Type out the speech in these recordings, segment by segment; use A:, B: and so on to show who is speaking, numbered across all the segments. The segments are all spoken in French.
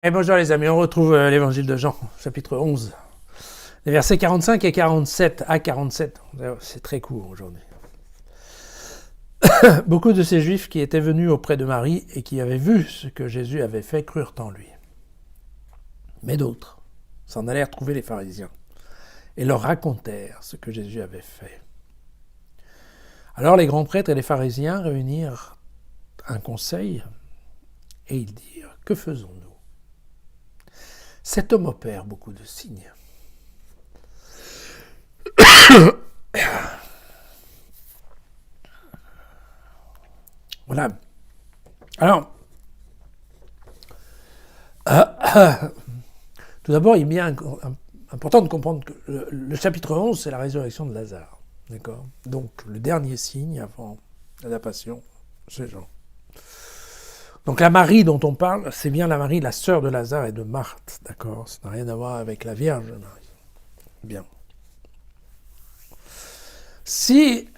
A: Et bonjour les amis, on retrouve l'évangile de Jean, chapitre 11, les versets 45 et 47 à 47. C'est très court aujourd'hui. Beaucoup de ces juifs qui étaient venus auprès de Marie et qui avaient vu ce que Jésus avait fait crurent en lui. Mais d'autres s'en allèrent trouver les pharisiens et leur racontèrent ce que Jésus avait fait. Alors les grands prêtres et les pharisiens réunirent un conseil et ils dirent « Que faisons-nous ? Cet homme opère beaucoup de signes. » Voilà. Alors, tout d'abord, il est bien important de comprendre que le chapitre 11, c'est la résurrection de Lazare. D'accord ? Donc, le dernier signe avant la passion, c'est Jean. Donc, la Marie dont on parle, c'est bien la Marie, la sœur de Lazare et de Marthe. D'accord ? Ça n'a rien à voir avec la Vierge Marie. Bien. Si...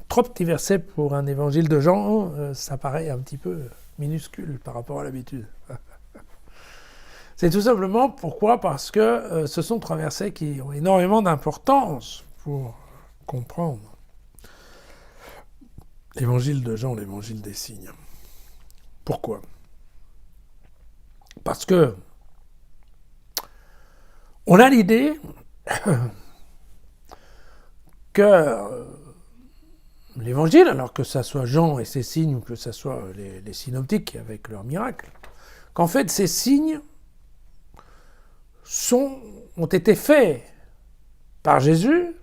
A: trop petits versets pour un évangile de Jean, ça paraît un petit peu minuscule par rapport à l'habitude. C'est tout simplement pourquoi ? Parce que ce sont trois versets qui ont énormément d'importance pour comprendre l'évangile de Jean, l'évangile des signes. Pourquoi ? Parce que on a l'idée que l'évangile, alors que ça soit Jean et ses signes, ou que ça soit les synoptiques avec leurs miracles, qu'en fait ces signes ont été faits par Jésus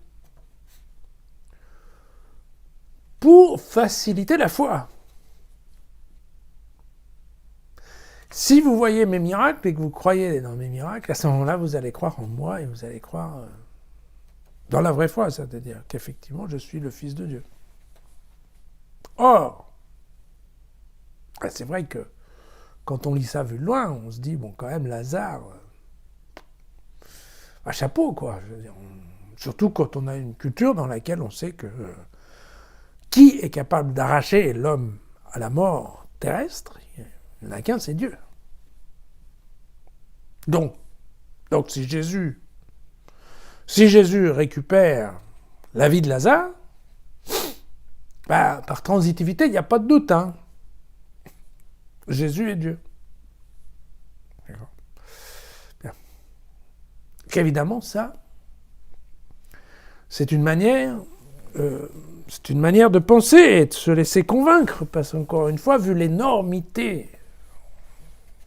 A: pour faciliter la foi. Si vous voyez mes miracles et que vous croyez dans mes miracles, à ce moment-là, vous allez croire en moi et vous allez croire dans la vraie foi, c'est-à-dire qu'effectivement, je suis le Fils de Dieu. Or, c'est vrai que quand on lit ça vu de loin, on se dit, bon, quand même, Lazare, un chapeau, quoi. Je veux dire, surtout quand on a une culture dans laquelle on sait que qui est capable d'arracher l'homme à la mort terrestre, il n'y en a qu'un, c'est Dieu. Donc si Jésus récupère la vie de Lazare, par transitivité, il n'y a pas de doute. Hein. Jésus est Dieu. D'accord. Bien. Qu'évidemment, ça, c'est une manière de penser et de se laisser convaincre, parce qu'encore une fois, vu l'énormité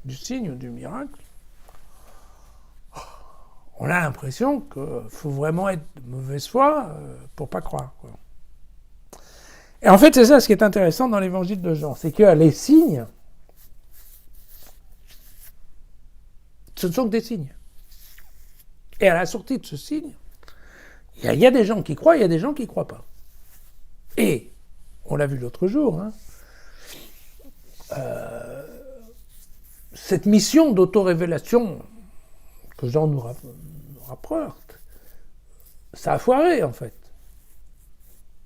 A: du signe ou du miracle, on a l'impression qu'il faut vraiment être de mauvaise foi pour ne pas croire, quoi. Et en fait, c'est ça ce qui est intéressant dans l'évangile de Jean, c'est que les signes, ce ne sont que des signes. Et à la sortie de ce signe, il y a des gens qui croient, il y a des gens qui ne croient pas. Et, on l'a vu l'autre jour, hein, cette mission d'auto-révélation que Jean nous rapporte, ça a foiré en fait.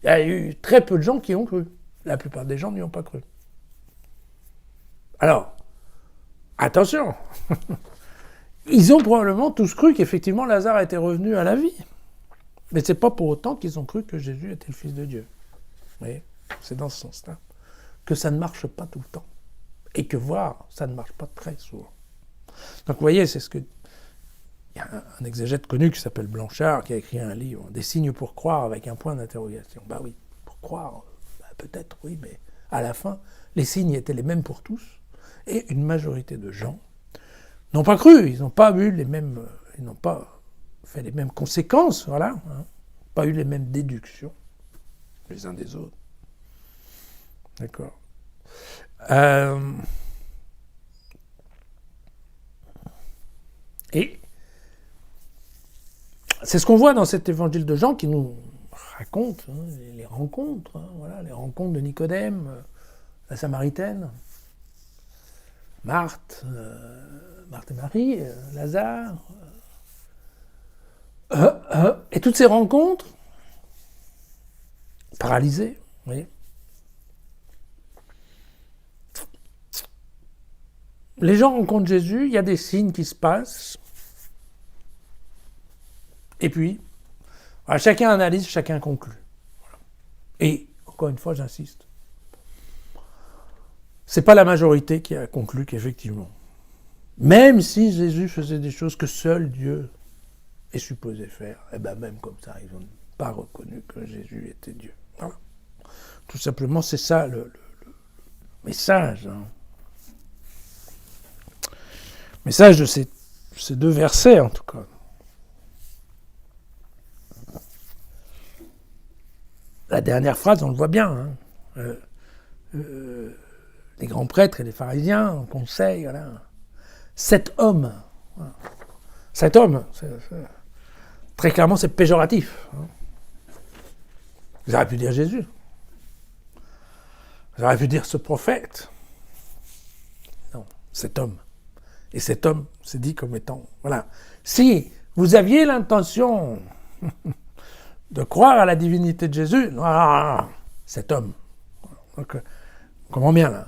A: Il y a eu très peu de gens qui ont cru. La plupart des gens n'y ont pas cru. Alors, attention, ils ont probablement tous cru qu'effectivement Lazare était revenu à la vie. Mais c'est pas pour autant qu'ils ont cru que Jésus était le Fils de Dieu. Vous voyez ? C'est dans ce sens-là que ça ne marche pas tout le temps. Et que voir, ça ne marche pas très souvent. Donc vous voyez, c'est ce que... Il y a un exégète connu qui s'appelle Blanchard, qui a écrit un livre, « Des signes pour croire » avec un point d'interrogation. Ben oui, pour croire, peut-être oui, mais à la fin, les signes étaient les mêmes pour tous, et une majorité de gens n'ont pas cru, ils n'ont pas eu les mêmes... Ils n'ont pas fait les mêmes conséquences, voilà, hein, pas eu les mêmes déductions, les uns des autres. D'accord. Et c'est ce qu'on voit dans cet évangile de Jean qui nous raconte les rencontres, voilà, les rencontres de Nicodème, la Samaritaine, Marthe et Marie, Lazare. Et toutes ces rencontres, paralysées, vous voyez, les gens rencontrent Jésus, il y a des signes qui se passent, et puis, voilà, chacun analyse, chacun conclut. Voilà. Et, encore une fois, j'insiste, c'est pas la majorité qui a conclu qu'effectivement, même si Jésus faisait des choses que seul Dieu est supposé faire, et ben même comme ça, ils n'ont pas reconnu que Jésus était Dieu. Voilà. Tout simplement, c'est ça le message. Hein. Message de ces deux versets, en tout cas. La dernière phrase, on le voit bien. Hein. Les grands prêtres et les pharisiens, en conseil, voilà. Cet homme, voilà. Cet homme, très clairement, c'est péjoratif. Hein. Vous auriez pu dire Jésus. Vous auriez pu dire ce prophète. Non, cet homme. Et cet homme, c'est dit comme étant... Voilà. Si vous aviez l'intention de croire à la divinité de Jésus, non, cet homme. Donc, on comprend bien, là.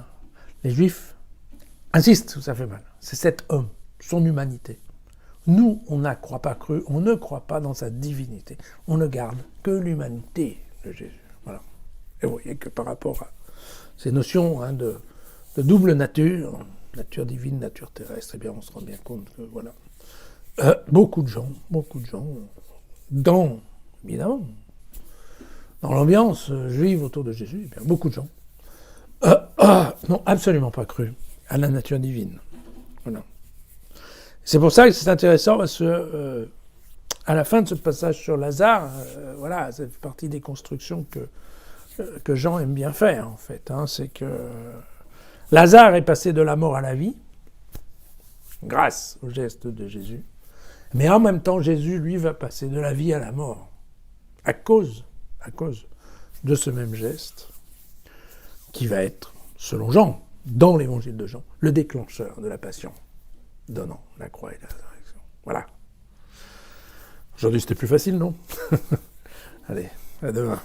A: Les Juifs insistent, ça fait mal. C'est cet homme, son humanité. Nous, on ne croit pas dans sa divinité. On ne garde que l'humanité de Jésus. Voilà. Et vous voyez que par rapport à ces notions hein, de double nature, nature divine, nature terrestre, eh bien, on se rend bien compte que, voilà, beaucoup de gens, évidemment, dans l'ambiance juive autour de Jésus, eh bien, beaucoup de gens n'ont absolument pas cru à la nature divine. Voilà. C'est pour ça que c'est intéressant, parce que à la fin de ce passage sur Lazare, voilà, ça fait partie des constructions que Jean aime bien faire, en fait. Hein, c'est que Lazare est passé de la mort à la vie, grâce au geste de Jésus. Mais en même temps, Jésus, lui, va passer de la vie à la mort, à cause de ce même geste, qui va être, selon Jean, dans l'évangile de Jean, le déclencheur de la passion, donnant la croix et la résurrection. Voilà. Aujourd'hui, c'était plus facile, non? Allez, à demain.